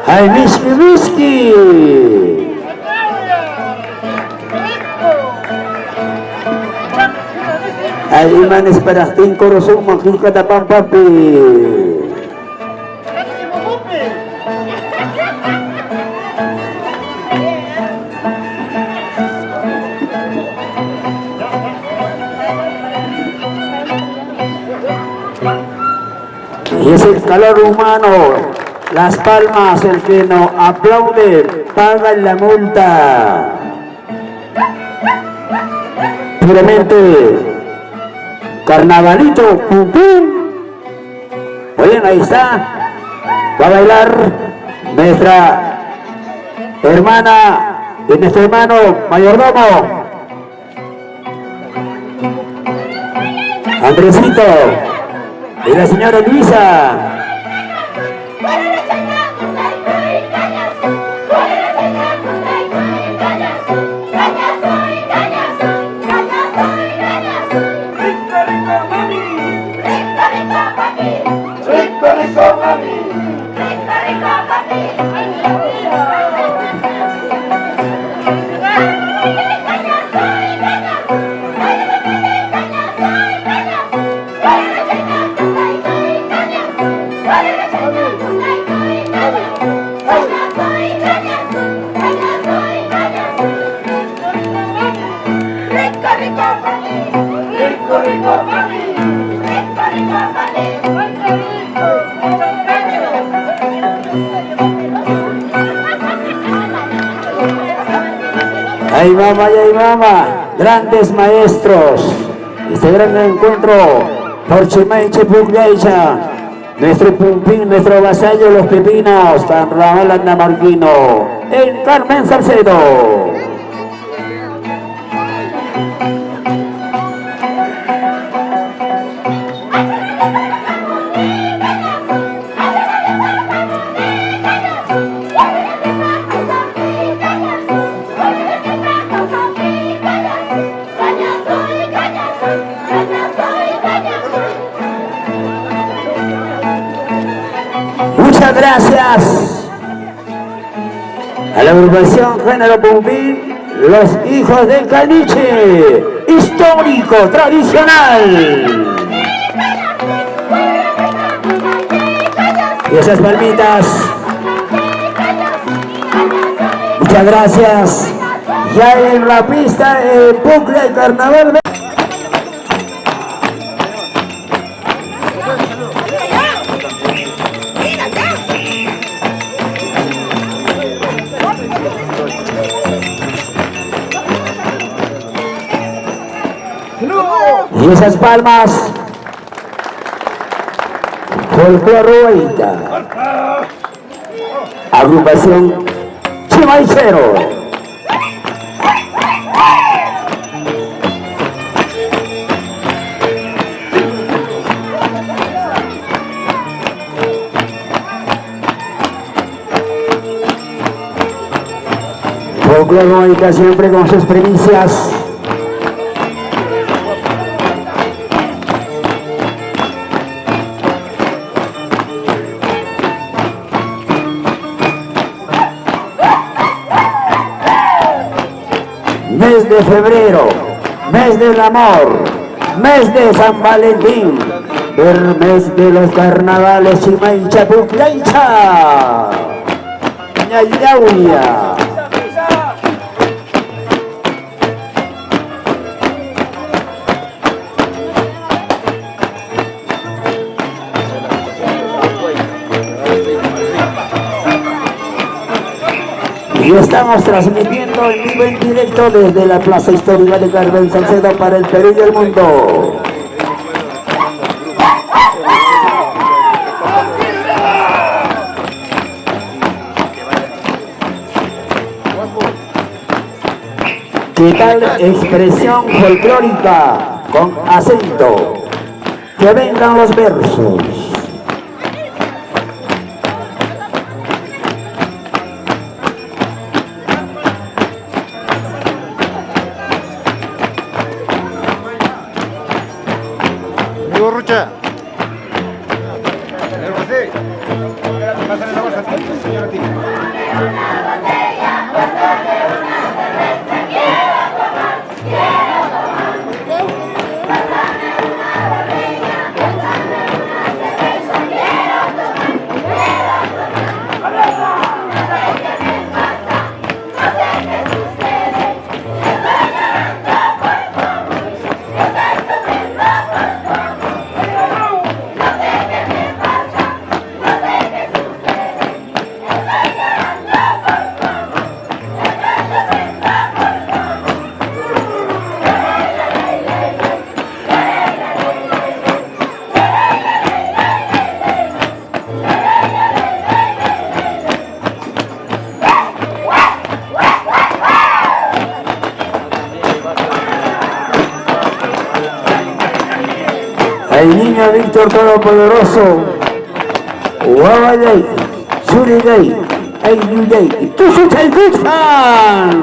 ¡Ay, whisky, whisky! Ay, imanes para ting korosong makika na pang papi. Y es el calor humano, Las Palmas, el que no aplaude, paga la multa. Puramente carnavalito, pum pum. Muy bien, ahí está. Va a bailar nuestra hermana y nuestro hermano mayordomo, Andresito, y la señora Luisa. Ay mama, grandes maestros. Este gran encuentro por Chimaiche Pugliaicha, nuestro Pumpín, nuestro vasallo, los pepinos, San Rafael Andamarquino, en Carmen Salcedo. Muchas gracias a la agrupación Género Pumpín, los hijos del Caniche, histórico, tradicional. Y esas palmitas. Muchas gracias. Ya en la pista, el bucle carnaval. Y esas palmas, folcloroica, agrupación Chimaicero. Folcloroica siempre con sus primicias. Mes de febrero, mes del amor, mes de San Valentín, el mes de los carnavales Chimaicha Pugliaicha, Ñayauya. Y estamos transmitiendo en vivo en directo desde la Plaza Histórica de Carmen Salcedo para el Perú y el mundo. ¿Qué tal expresión folclórica con acento? Que vengan los versos. Diego Rucha. José. Pásale la bolsa, señora Tina. El niño Víctor Todopoderoso, Guabayay, Surigay, Ayuyay, Tusuchalkuchan.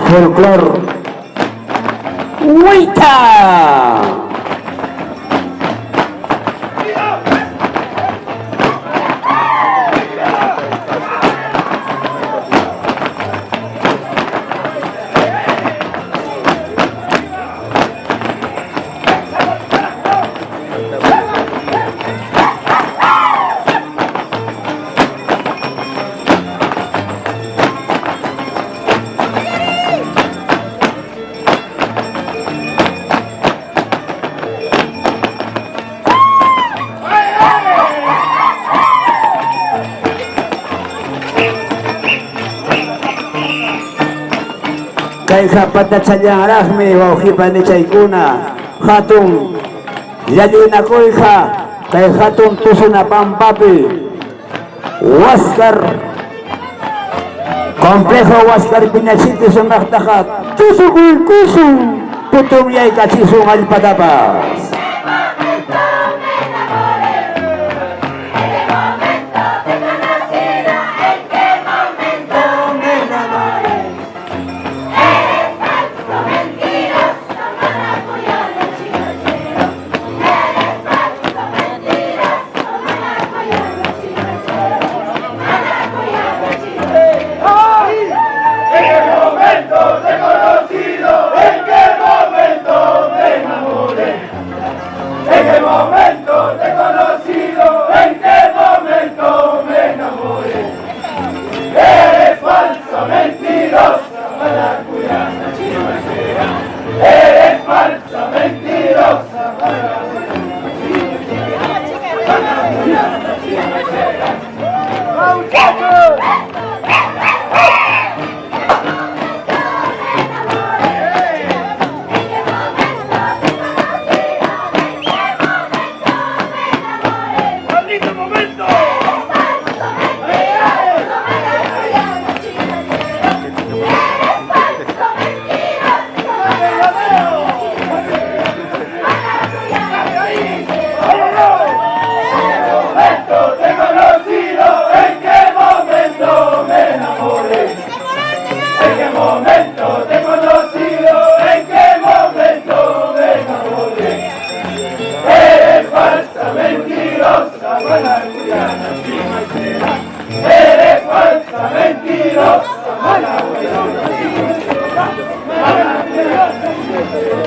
Folclor, Huita. Kay zapata chayang rasmi wauhipa ni chaykuna hatun yallina koyha kay hatun tusuna pampapi Huáscar complejo Huáscar Piñachiti sumaqtaqa tusukuykusun putum yaykachisun allpatapas.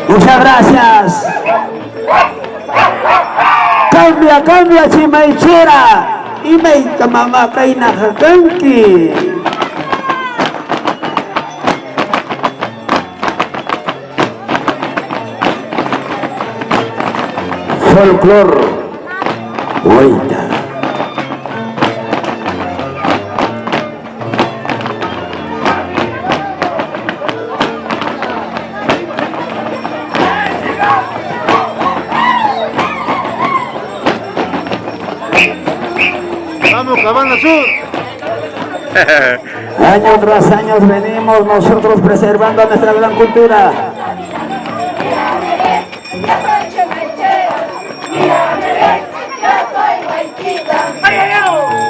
Muchas gracias. Cambia Chimaichera y me mamá kaina hakanki. Folclor Huita. Vamos, Cabana Sur. Año tras año venimos nosotros preservando nuestra gran cultura.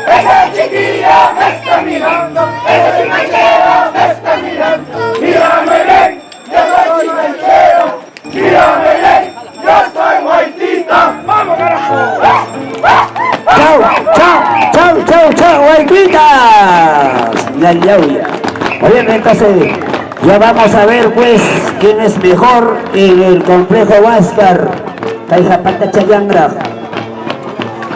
Esa chiquilla me está mirando, ese chimanchero me está mirando. Mírame bien, yo soy chimanchero. Yayauya. Muy bien, entonces ya vamos a ver pues quién es mejor en el complejo Huáscar. Caijapata Chayangra.